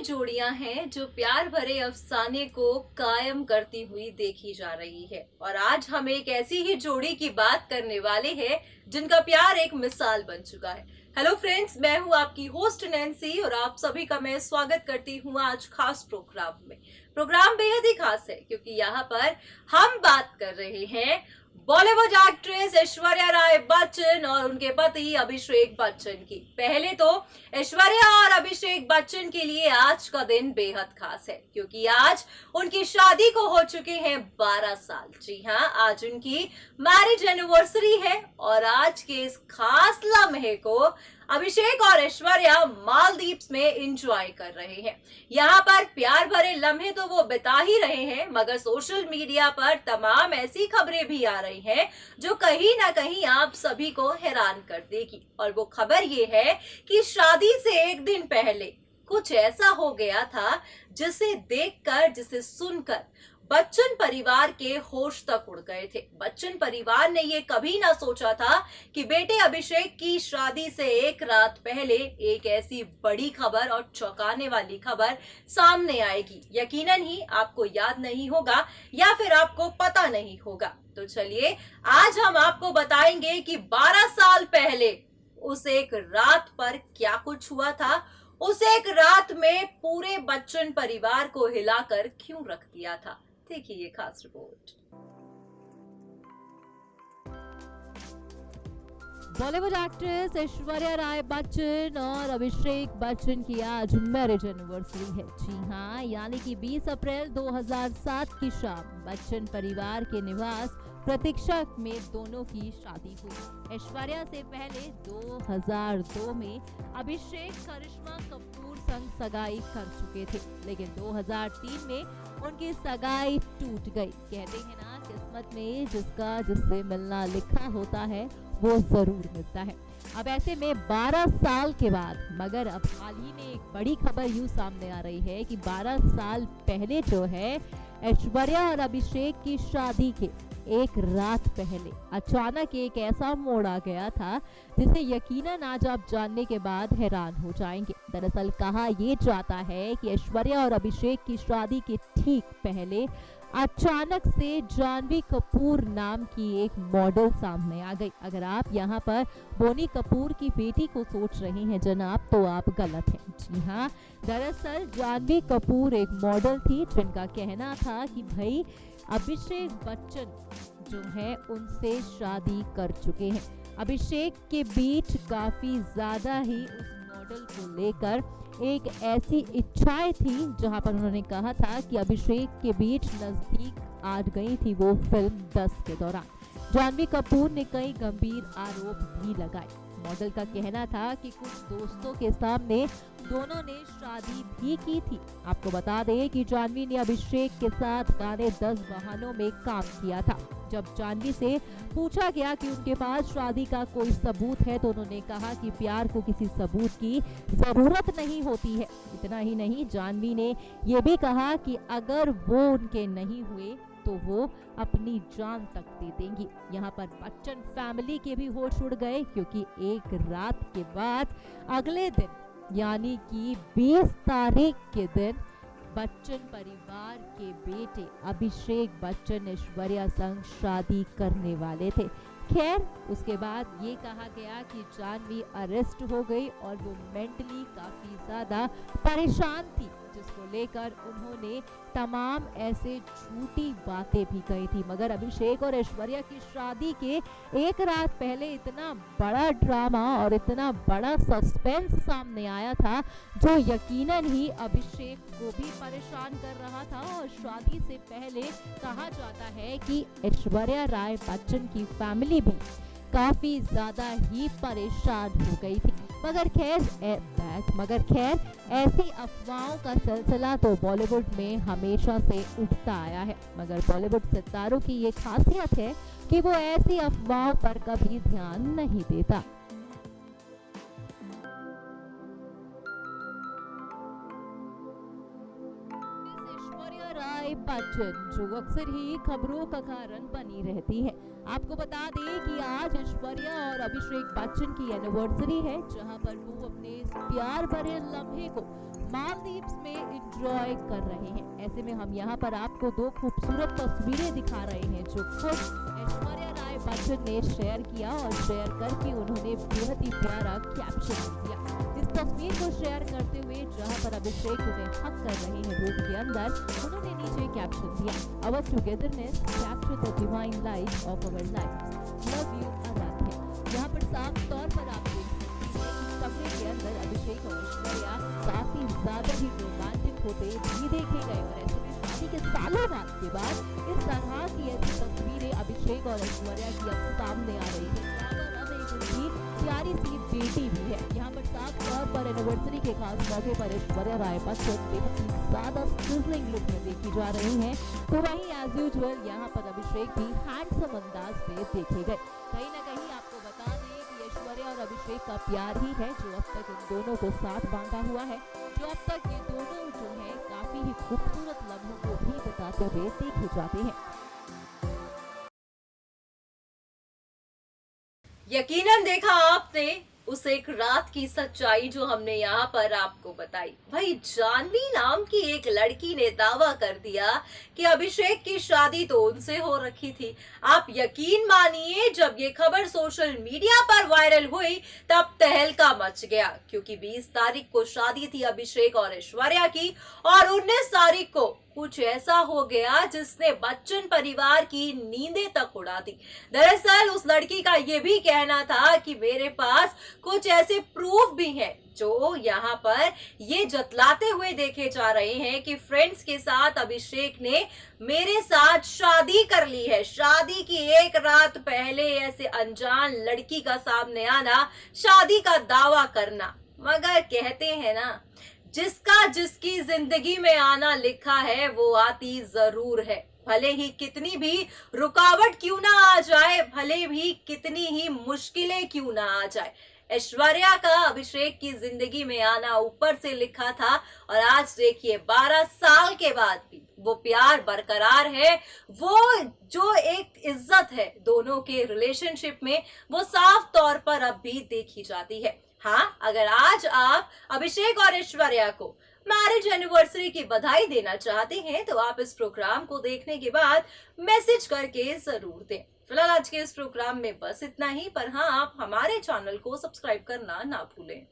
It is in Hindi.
जोड़ियां हैं जो प्यार भरे अफसाने को कायम करती हुई देखी जा रही है। और आज हम एक ऐसी ही जोड़ी की बात करने वाले हैं जिनका प्यार एक मिसाल बन चुका है। हेलो फ्रेंड्स, मैं हूं आपकी होस्ट नैन्सी और आप सभी का मैं स्वागत करती हूं आज खास प्रोग्राम में। प्रोग्राम बेहद ही खास है क्योंकि यहाँ पर हम बात कर रहे हैं बॉलीवुड एक्ट्रेस ऐश्वर्या राय बच्चन और उनके पति अभिषेक बच्चन की। पहले तो ऐश्वर्या और अभिषेक बच्चन के लिए आज का दिन बेहद खास है क्योंकि आज उनकी शादी को हो चुके हैं 12 साल। जी हाँ, आज उनकी मैरिज एनिवर्सरी है और आज के इस खास लम्हे को अभिषेक और ऐश्वर्या मालदीव्स में एंजॉय कर रहे हैं। यहाँ पर प्यार भरे लम्हे तो वो बिता ही रहे हैं, मगर सोशल मीडिया पर तमाम ऐसी खबरें भी आ रही हैं जो कहीं ना कहीं आप सभी को हैरान कर देगी। और वो खबर ये है कि शादी से एक दिन पहले कुछ ऐसा हो गया था जिसे देखकर, जिसे सुनकर बच्चन परिवार के होश तक उड़ गए थे। बच्चन परिवार ने ये कभी ना सोचा था कि बेटे अभिषेक की शादी से एक रात पहले एक ऐसी बड़ी खबर और चौंकाने वाली खबर सामने आएगी। यकीनन ही आपको याद नहीं होगा या फिर आपको पता नहीं होगा। तो चलिए आज हम आपको बताएंगे कि 12 साल पहले उस एक रात पर क्या कुछ हुआ था। उस एक रात में पूरे बच्चन परिवार को हिलाकर क्यों रख दिया था। देखिए ये खास रिपोर्ट। बॉलीवुड एक्ट्रेस ऐश्वर्या राय बच्चन और अभिषेक बच्चन की आज मैरिज एनिवर्सरी है। जी हाँ, यानी कि 20 अप्रैल 2007 की शाम बच्चन परिवार के निवास प्रतीक्षा में दोनों की शादी हुई। ऐश्वर्या से पहले 2002 में अभिषेक करिश्मा कपूर संग सगाई कर चुके थे, लेकिन 2003 में उनकी सगाई टूट गई। कहते हैं ना, किस्मत में जिसका जिससे मिलना लिखा होता है वो जरूर मिलता है। अब ऐसे में 12 साल के बाद, मगर अब हाल ही में एक बड़ी खबर यूं सामने आ रही है कि 12 साल पहले जो है ऐश्वर्या और अभिषेक की शादी के एक रात पहले अचानक एक ऐसा मोड़ आ गया था जिसे यकीनन आज आप जानने के बाद हैरान हो जाएंगे। दरअसल कहा यह जाता है कि ऐश्वर्या और अभिषेक की शादी के ठीक पहले अचानक से जानवी कपूर नाम की एक मॉडल सामने आ गई। अगर आप यहाँ पर बोनी कपूर की बेटी को सोच रहे हैं जनाब, तो आप गलत हैं। जी हाँ, दरअसल जानवी कपूर एक मॉडल थी जिनका कहना था कि भाई अभिषेक बच्चन जो है उनसे शादी कर चुके हैं। अभिषेक के बीच काफी ज्यादा ही उस मॉडल को लेकर एक ऐसी इच्छाएं थी जहां पर उन्होंने कहा था कि अभिषेक के बीच नजदीक आ गई थी वो फिल्म 10 के दौरान। जानवी कपूर ने कई गंभीर आरोप भी लगाए। मॉडल का कहना था कि कुछ दोस्तों के सामने दोनों ने शादी भी की थी। आपको बता दें कि जानवी ने अभिषेक के साथ गाने 10 बहानों में काम किया था। जब जानवी से पूछा गया कि उनके पास शादी का कोई सबूत है तो उन्होंने कहा कि प्यार को किसी सबूत की जरूरत नहीं होती है। इतना ही नहीं, जानवी ने यह भी कहा कि अगर वो उनके नहीं हुए तो वो अपनी जान तक दे देंगी। यहाँ पर बच्चन फैमिली के भी होश उड़ गए क्योंकि एक रात के बाद अगले दिन यानी कि 20 तारीख के दिन बच्चन परिवार के बेटे अभिषेक बच्चन ऐश्वर्या संग शादी करने वाले थे। खैर, उसके बाद ये कहा गया कि जानवी अरेस्ट हो गई और वो मेंटली काफी ज्यादा परेशान थी, जिसको लेकर उन्होंने तमाम ऐसे झूठी बातें भी कही थी। मगर अभिषेक और ऐश्वर्या की शादी के एक रात पहले इतना बड़ा ड्रामा और इतना बड़ा सस्पेंस सामने आया था जो यकीनन ही अभिषेक को भी परेशान कर रहा था। और शादी से पहले कहा जाता है कि ऐश्वर्या राय बच्चन की फैमिली भी काफी ज्यादा ही परेशान हो गई थी। मगर खैर ऐसी अफवाहों का सिलसिला तो बॉलीवुड में हमेशा से उठता आया है। मगर बॉलीवुड सितारों की ये खासियत है कि वो ऐसी अफवाहों पर कभी ध्यान नहीं देता। ऐश्वर्या राय बच्चन जो अक्सर ही खबरों का कारण बनी रहती है। आपको बता दें कि आज ऐश्वर्या और अभिषेक बच्चन की एनिवर्सरी है, जहां पर वो अपने इस प्यार भरे लम्हे को मालदीव्स में एंजॉय कर रहे हैं। ऐसे में हम यहाँ पर आपको दो खूबसूरत तस्वीरें दिखा रहे हैं जो खुद ऐश्वर्या राय बच्चन ने शेयर किया और शेयर करके उन्होंने बेहद ही प्यारा कैप्शन दिया। इस तस्वीर को शेयर करते हुए जहां पर अभिषेक उन्हें हक कर रहे हैं रूम के अंदर, उन्होंने नीचे कैप्शन दिया, "Our togetherness capture the divine light of our lives. Love you, Aaradhya." यहाँ पर साफ तौर पर आप देख सकते हैं कि कमरे के अंदर अभिषेक और ऐश्वर्या काफी ज्यादा ही रोमांटिक होते भी देखे गए और ऐसे में शादी के सालों के बाद इस तरह की ऐसी तस्वीरें अभिषेक और ऐश्वर्या की अब सामने आ रही है। अब एक उनकी प्यारी सी बेटी भी है। यहाँ पर साफ तौर पर एनिवर्सरी के खास मौके पर ऐश्वर्या राय बच्चन बेहद ही ज्यादा सिजलिंग लुक में देखी जा रही हैं, तो वहीं एज यूजुअल यहाँ पर अभिषेक भी हैंडसम अंदाज में देखे गए। कहीं ना कहीं आपको बता दें कि ऐश्वर्या और अभिषेक का प्यार ही है जो अब तक इन दोनों को साथ बांधा हुआ है, जो अब तक ये दोनों जो है काफी ही खूबसूरत लम्हों को भी बताते हुए देखे जाते हैं। यकीनन देखा आपने उस एक रात की सच्चाई जो हमने यहाँ पर आपको बताई। भाई जानवी नाम की एक लड़की ने दावा कर दिया कि अभिषेक की शादी तो उनसे हो रखी थी। आप यकीन मानिए जब ये खबर सोशल मीडिया पर वायरल हुई तब तहलका मच गया, क्योंकि 20 तारीख को शादी थी अभिषेक और ऐश्वर्या की और 19 तारीख को कुछ ऐसा हो गया जिसने बच्चन परिवार की नींदें तक उड़ा दी। दरअसल उस लड़की का ये भी कहना था कि मेरे पास कुछ ऐसे प्रूफ भी हैं जो यहाँ पर ये जतलाते हुए देखे जा रहे हैं कि फ्रेंड्स के साथ अभिषेक ने मेरे साथ शादी कर ली है। शादी की एक रात पहले ऐसे अनजान लड़की का सामने आना, शादी का दावा करना, मगर कहते हैं ना जिसका जिसकी जिंदगी में आना लिखा है वो आती जरूर है। भले ही कितनी भी रुकावट क्यों ना आ जाए, भले भी कितनी ही मुश्किलें क्यों ना आ जाए, ऐश्वर्या का अभिषेक की जिंदगी में आना ऊपर से लिखा था और आज देखिए 12 साल के बाद भी वो प्यार बरकरार है। वो जो एक इज्जत है दोनों के रिलेशनशिप में वो साफ तौर पर अब भी देखी जाती है। हाँ, अगर आज आप अभिषेक और ऐश्वर्या को मैरिज एनिवर्सरी की बधाई देना चाहते हैं तो आप इस प्रोग्राम को देखने के बाद मैसेज करके जरूर दें। फिलहाल आज के इस प्रोग्राम में बस इतना ही, पर हाँ आप हमारे चैनल को सब्सक्राइब करना ना भूलें।